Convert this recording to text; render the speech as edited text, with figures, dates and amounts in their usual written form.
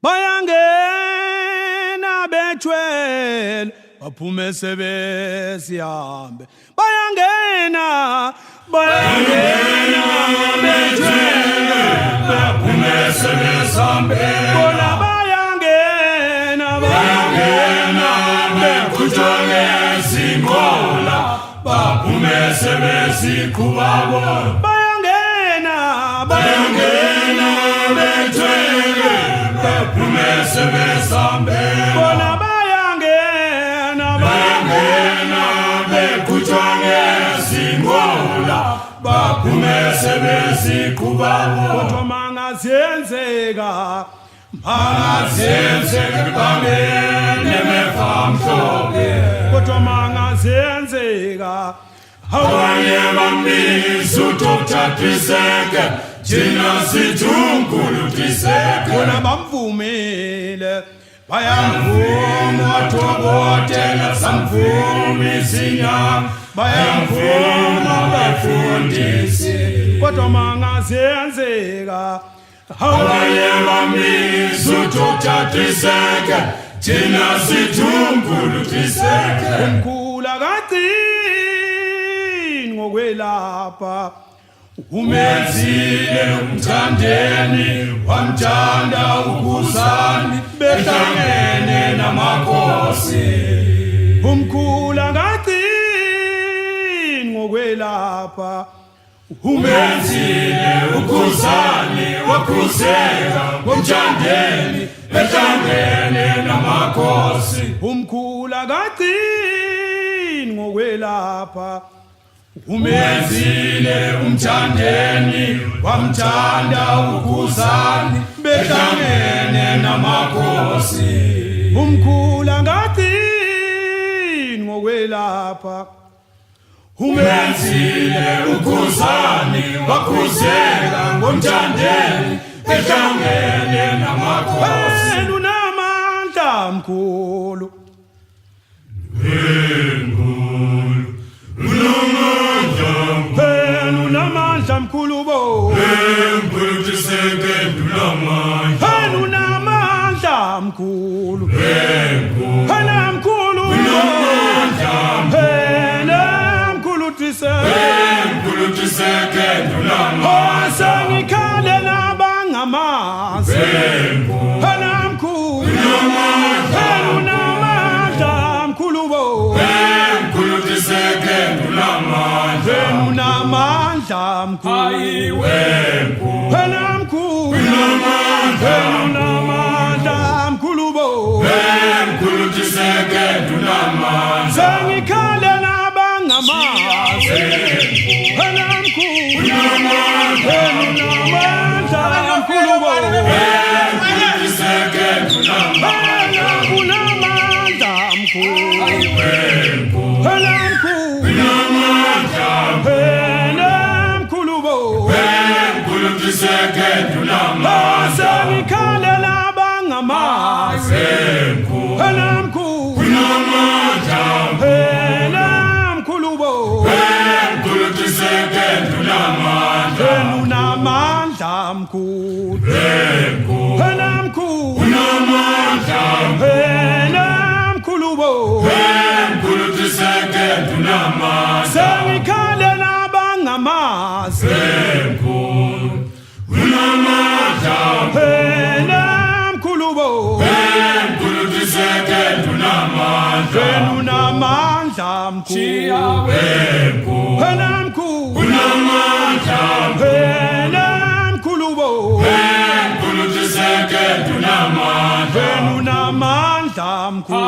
bayangena bethwele baphume sebesihambe bayangena bethwele baphume sebesihambe bona bayangena bekhutshwa ngezinqola baphume sebesiqhuba bayangena bethwele baphume sebesihambe bona bayangena bekhutshwa ngezinqola baphume sebesiqhuba kodwa mangazenzeka bangene mefamhlophe kodwa mangazenzeka abanye bambiza utokuthathiseke thina sithungulutiseke bona bamvumile bayamvuma watokotela samvuma izinyanga bayamvuma bafundisi kodwa mangazenzeka abanye bambiza utokuthathiseke thina sithungulutiseke umkhulu akagcini ngokwelapha umenzile umthandeni wamthanda ukuzani behlangene namakhosi umkhulu akagcini ngokwelapha umenzile ukuzani wakhuzeka ngomthandeni behlangene namakhosi umkhulu akagcini ngokwelapha umenzile umthandeni wamthanda ukuzani behlangene namakhosi umkhulu akagcini ngokwelapha umenzile ukuzani wakhuzeka ngomthandeni behlangene namakhosi unamandla mkhulu unamandla mkhulu bo unamandla mkhulu sengikhale nabangamazi unamandla mkhulu bo unamandla mkhulu unamandla mkhulu bo sengikhale nabangamazi unamandla mkhulu bo unamandla sengikhale nabangamazi mkhulu bo unamandla mkhulu mkhulu bo sengikhale nabangamazi mkhulu bo unamandla mkhulu bo unamandla mkhulu